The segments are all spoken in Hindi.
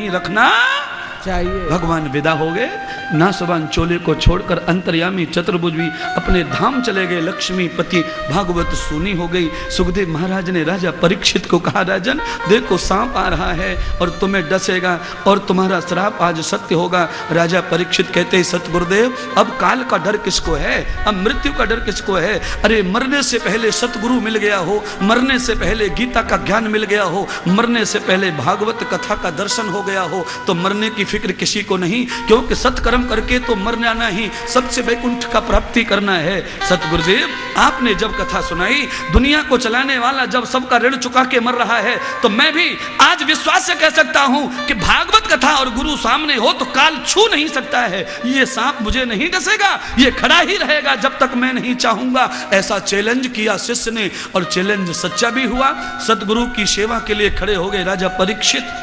नहीं रखना चाहिए। भगवान विदा हो गए। नासवान चोले को छोड़कर अंतर्यामी चतुर्भुज भी अपने धाम चले गए। लक्ष्मी पति भागवत सुनी हो गई। सुखदेव महाराज ने राजा परीक्षित को कहा, राजन देखो सांप आ रहा है और तुम्हें डसेगा और तुम्हारा श्राप आज सत्य होगा। राजा परीक्षित कहते, सतगुरुदेव अब काल का डर किसको है, अब मृत्यु का डर किसको है। अरे मरने से पहले सतगुरु मिल गया हो, मरने से पहले गीता का ज्ञान मिल गया हो, मरने से पहले भागवत कथा का दर्शन हो गया हो, तो मरने की फिक्र किसी को नहीं, क्योंकि सत्कर्म करके तो मरना नहीं, सबसे वैकुंठ का प्राप्ति करना है। सतगुरुदेव आपने जब कथा सुनाई, दुनिया को चलाने वाला जब सबका ऋण चुका के मर रहा है, तो मैं भी आज विश्वास से कह सकता हूं कि भागवत कथा और गुरु सामने हो तो काल छू नहीं सकता है। ये सांप मुझे नहीं डसेगा, ये खड़ा ही रहेगा जब तक मैं नहीं चाहूंगा। ऐसा चैलेंज किया शिष्य ने और चैलेंज सच्चा भी हुआ। सतगुरु की सेवा के लिए खड़े हो गए राजा परीक्षित।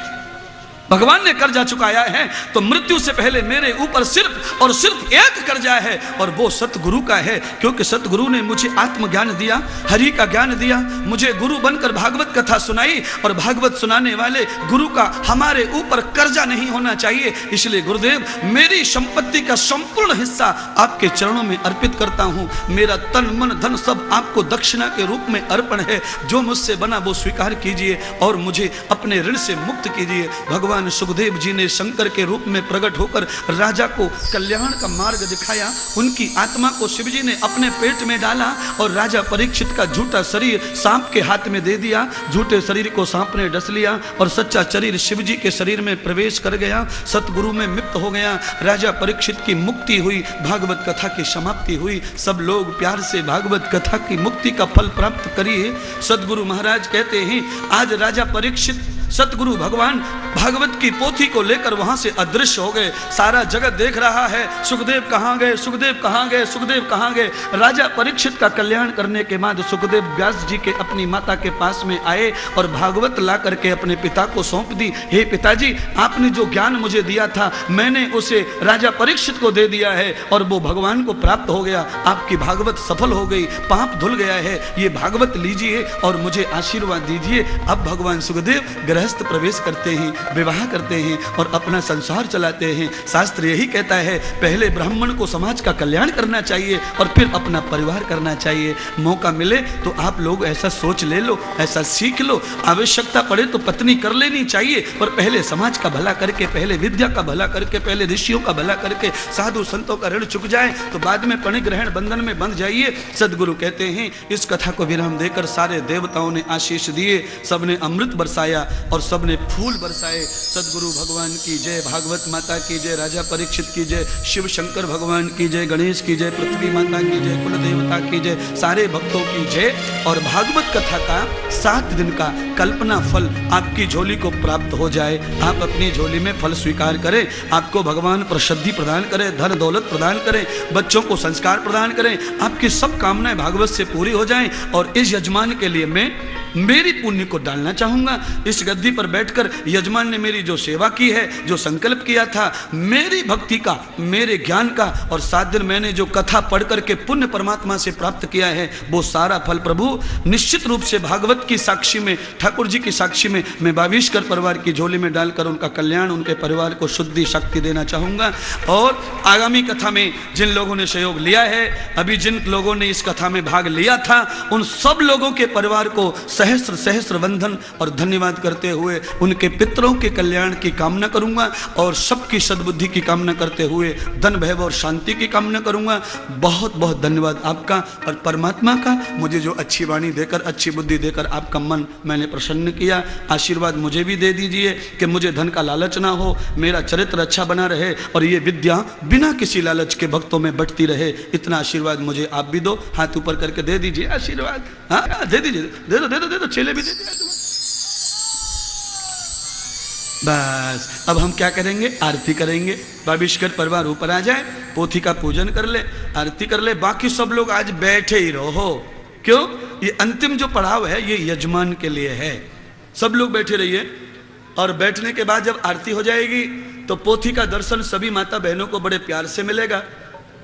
भगवान ने कर्जा चुकाया है तो मृत्यु से पहले मेरे ऊपर सिर्फ और सिर्फ एक कर्जा है और वो सतगुरु का है, क्योंकि सतगुरु ने मुझे आत्मज्ञान दिया, हरि का ज्ञान दिया, मुझे गुरु बनकर भागवत कथा सुनाई और भागवत सुनाने वाले गुरु का हमारे ऊपर कर्जा नहीं होना चाहिए। इसलिए गुरुदेव मेरी संपत्ति का संपूर्ण हिस्सा आपके चरणों में अर्पित करता हूँ। मेरा तन मन धन सब आपको दक्षिणा के रूप में अर्पण है। जो मुझसे बना वो स्वीकार कीजिए और मुझे अपने ऋण से मुक्त कीजिए। भगवान सुखदेव जी ने शंकर के रूप में प्रकट होकर राजा को कल्याण का मार्ग दिखाया। उनकी आत्मा को शिव जी ने अपने पेट में डाला और राजा परीक्षित का झूठा शरीर सांप के हाथ में दे दिया। झूठे शरीर को सांप ने डस लिया और सच्चा शरीर शिव जी के शरीर में प्रवेश कर गया, सतगुरु में मिप्त हो गया। राजा परीक्षित की मुक्ति हुई, भागवत कथा की समाप्ति हुई। सब लोग प्यार से भागवत कथा की मुक्ति का फल प्राप्त करिए। सतगुरु महाराज कहते हैं आज राजा परीक्षित सतगुरु भगवान भागवत की पोथी को लेकर वहां से अदृश्य हो गए। सारा जगत देख रहा है सुखदेव कहां गए, सुखदेव कहां गए, सुखदेव कहां गए। राजा परीक्षित का कल्याण करने के बाद सुखदेव व्यास जी के अपनी माता के पास में आए और भागवत ला करके अपने पिता को सौंप दी। हे पिताजी, आपने जो ज्ञान मुझे दिया था मैंने उसे राजा परीक्षित को दे दिया है और वो भगवान को प्राप्त हो गया। आपकी भागवत सफल हो गई, पाप धुल गया है। ये भागवत लीजिए और मुझे आशीर्वाद दीजिए। अब भगवान सुखदेव गृहस्थ प्रवेश करते हैं, विवाह करते हैं और अपना संसार चलाते हैं। शास्त्र यही कहता है पहले ब्राह्मण को समाज का कल्याण करना चाहिए और फिर अपना परिवार करना चाहिए। मौका मिले तो आप लोग ऐसा सोच ले लो, ऐसा सीख लो। आवश्यकता पड़े तो पत्नी कर लेनी चाहिए, पर पहले समाज का भला करके, पहले विद्या का भला करके, पहले ऋषियों का भला करके, साधु संतों का ऋण चुक जाए तो बाद में परिग्रहण बंधन में बंध जाइए। सदगुरु कहते हैं इस कथा को विराम देकर सारे देवताओं ने आशीष दिए, सबने अमृत बरसाया और सबने फूल बरसाए। सदगुरु भगवान की जय, भागवत माता की जय, राजा परीक्षित की जय, शिव शंकर भगवान की जय, गणेश की जय, पृथ्वी माता की जय, कुल देवता की जय, सारे भक्तों की जय। और भागवत कथा का 7 दिन का कल्पना फल आपकी झोली को प्राप्त हो जाए। आप अपनी झोली में फल स्वीकार करें, आपको भगवान प्रसिद्धि प्रदान करें, धन दौलत प्रदान करें, बच्चों को संस्कार प्रदान करें, आपकी सब कामनाएं भागवत से पूरी हो जाएं। और इस यजमान के लिए मैं मेरी पुण्य को डालना चाहूंगा। इस गद्दी पर बैठकर यजमान ने मेरी जो सेवा की है, जो संकल्प किया था, मेरी भक्ति का, मेरे ज्ञान का और 7 दिन मैंने जो कथा पढ़ करके पुण्य परमात्मा से प्राप्त किया है, वो सारा फल प्रभु निश्चित रूप से भागवत की साक्षी में, ठाकुर जी की साक्षी में मैं बाविष्कर परिवार की झोली में डालकर उनका कल्याण, उनके परिवार को शुद्धि शक्ति देना चाहूंगा। और आगामी कथा में जिन लोगों ने सहयोग लिया है, अभी जिन लोगों ने इस कथा में भाग लिया था, उन सब लोगों के परिवार को सहस्र सहस्र वंदन और धन्यवाद करते हुए उनके पितरों के कल्याण की कामना करूंगा और सबकी सद्बुद्धि की कामना करते हुए धन वैभव और शांति की कामना करूंगा। बहुत बहुत धन्यवाद आपका और परमात्मा का, मुझे जो अच्छी वाणी देकर, अच्छी बुद्धि देकर आपका मन मैंने प्रसन्न किया। आशीर्वाद मुझे भी दे दीजिए कि मुझे धन का लालच ना हो, मेरा चरित्र अच्छा बना रहे और ये विद्या बिना किसी लालच के भक्तों में बढ़ती रहे। इतना आशीर्वाद मुझे आप भी दो। हाथ ऊपर करके दे दीजिए आशीर्वाद। हाँ दे दीजिए, दे दो दे दो दे दो, चेले भी दे दिया। बस अब हम क्या करेंगे, आरती करेंगे। बाविष्कर परिवार ऊपर आ जाए, पोथी का पूजन कर ले, आरती कर ले। बाकी सब लोग आज बैठे ही रहो। क्यों? ये अंतिम जो पड़ाव है ये यजमान के लिए है। सब लोग बैठे रहिए और बैठने के बाद जब आरती हो जाएगी तो पोथी का दर्शन सभी माता बहनों को बड़े प्यार से मिलेगा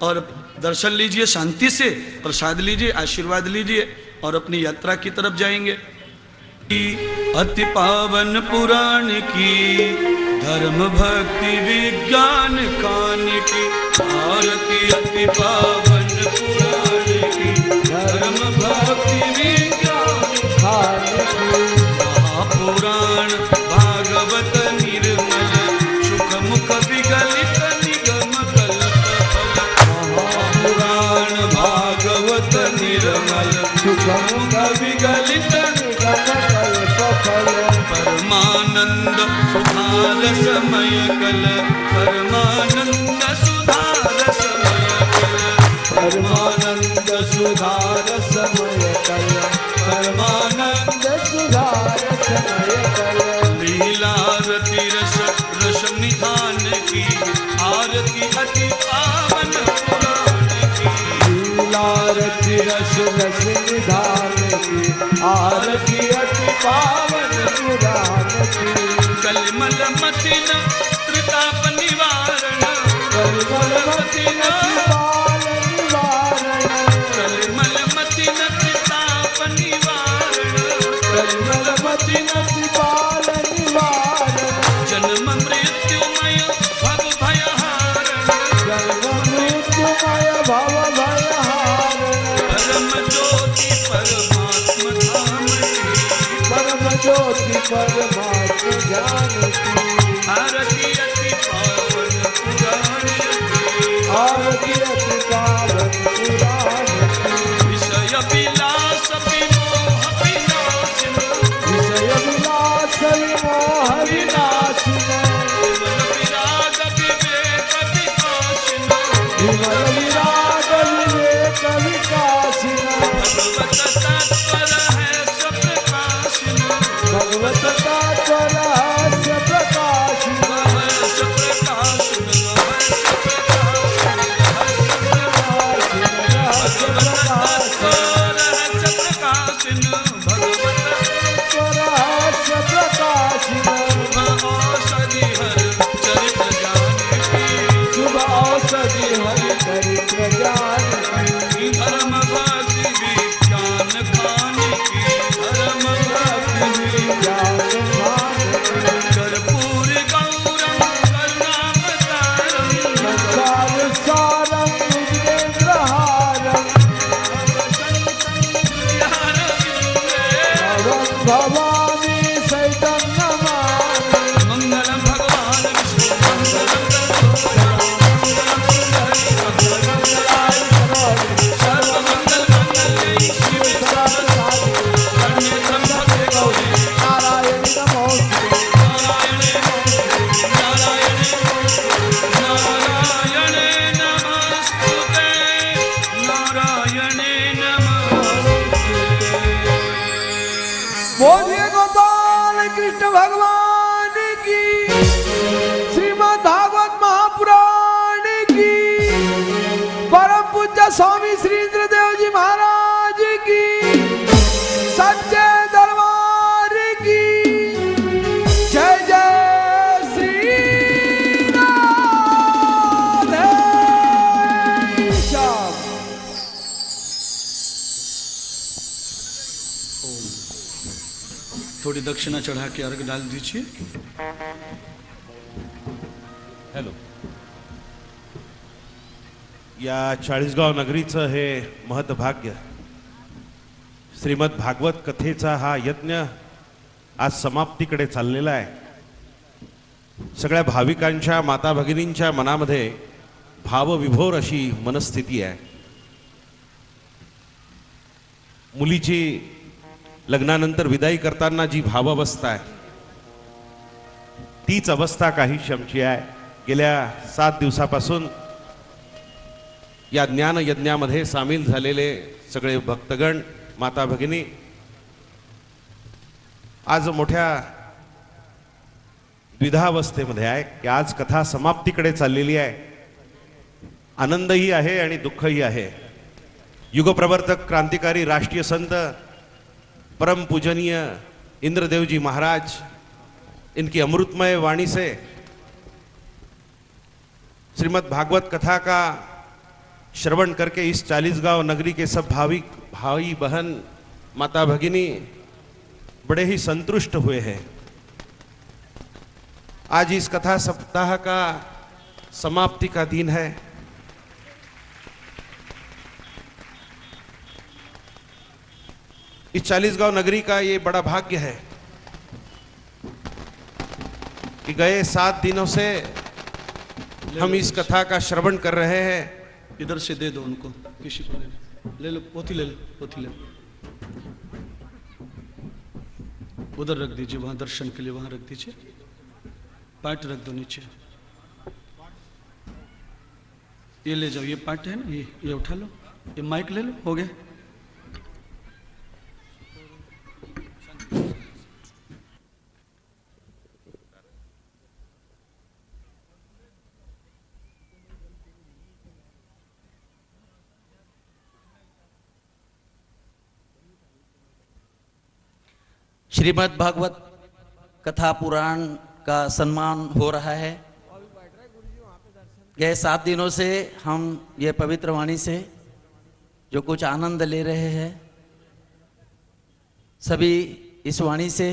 और दर्शन लीजिए, शांति से प्रसाद लीजिए, आशीर्वाद लीजिए और अपनी यात्रा की तरफ जाएंगे। अति पावन पुराण की धर्म भक्ति विज्ञान कान की आरती अति पावन पुराण की धर्म भक्ति विज्ञान कान की महापुराण भागवत निर्मल सुख मुख विगलित निगम कल्प फल महापुराण भागवत निर्मल सुख मुख विगलित निगम कल्प फल परमानंद सुधार समय कल परमानंद सुधार समय कल परमानंद सुधार समय कल परमानंद सुधार समय कल लीलारती रस रस निधान की आरती अति पावन पुराण की लीलारती रस रस निधान की आरती अति पावन पुराण की कलमल मतिन त्रिताप निवारण कलमल मतिन बाल निवारण कलमल मतिन त्रिताप निवारण कलमल मतिन बाल निवारण जन्म मृत्युमय भव भयहारण जन्म मृत्युमय भव भयहारण परम ज्योति परमात्म धाम की परम ज्योति परमात्म ज्ञान की आरती अति पावन पुराण की आरती अति पावन पुराण की विषय विलास विमोह विनाशिन विषय विलास विमोह विनाशिन विमल विराग विवेक विकासिन विमल विराग विवेक विकासिन भगवत तत्पर है सब प्रकाशिन भगवत तत्पर है प्रकाशिन हर्ष प्रकाशिन औषधि हर चरित्र जान की शुभ औषधि हर चरित्र जान की धर्म भक्ति विज्ञान खान की धर्म भक्ति विज्ञान खान की कर्पूर गौरम करुणावतारम संसार सारम विघ्नेन्द्रहारम भवानी सहितं नमामि मंगलम भगवान विष्णु मंगलम सर्वमंगल मंगले शिवे सर्वसाधि शरण्ये त्र्यंबके गौरी नारायणी नमोस्तुते नारायणे नारायणे नमोस्तुते नारायणे नमोस्तुते बोलिए गोपाल कृष्ण भगवान की श्रीमद् भागवत महापुराण की परम पूज्य स्वामी श्री इंद्रदेव जी महाराज की सच्चे दरबार की जय जय श्री राधे श्याम। थोड़ी दक्षिणा चढ़ा के अर्घ डाल दीजिए। हॅलो, या चाळीसगाव नगरीचं हे महत्भाग्य श्रीमद भागवत कथेचा हा यज्ञ आज समाप्तीकडे चाललेला आहे। सगळ्या भाविकांच्या माता भगिनींच्या मनामध्ये भावविभोर अशी मनस्थिती आहे। मुलीची लग्नानंतर विदाई करताना जी भावावस्था आहे तीच अवस्था काहीशी आमची आहे। गेल्या 7 दिवसापासून या ज्ञान यज्ञामध्ये सामील झालेले सगळे भक्तगण माता भगिनी आज मोठ्या द्विधावस्थेमध्ये आहे की आज कथा समाप्तीकडे चाललेली आहे। आनंदही आहे आणि दुःखही आहे। युगप्रवर्तक क्रांतिकारी राष्ट्रीय संत परम पूजनीय इंद्रदेव जी महाराज इनकी अमृतमय वाणी से श्रीमद् भागवत कथा का श्रवण करके इस 40 गांव नगरी के सब भाविक भाई बहन माता भगिनी बड़े ही संतुष्ट हुए हैं। आज इस कथा सप्ताह का समाप्ति का दिन है। इस चालीसगांव नगरी का ये बड़ा भाग्य है कि गए 7 दिनों से हम इस कथा का श्रवण कर रहे हैं। इधर से दे दो उनको, किसी को ले लो, पोथी ले लो, पोथी ले लो, उधर रख दीजिए, वहां दर्शन के लिए वहां रख दीजिए, पाठ रख दो नीचे। ये ले जाओ, ये पाठ है ना, ये उठा लो, ये माइक ले लो, हो गया। श्रीमद् भागवत कथा पुराण का सम्मान हो रहा है। गए 7 दिनों से हम ये पवित्र वाणी से जो कुछ आनंद ले रहे हैं, सभी इस वाणी से,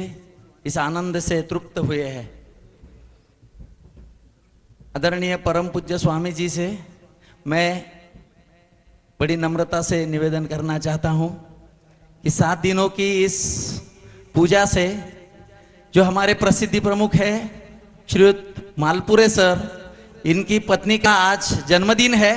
इस आनंद से तृप्त हुए हैं। आदरणीय परम पूज्य स्वामी जी से मैं बड़ी नम्रता से निवेदन करना चाहता हूँ कि 7 दिनों की इस पूजा से जो हमारे प्रसिद्धि प्रमुख है श्रीयुत मालपुरे सर, इनकी पत्नी का आज जन्मदिन है।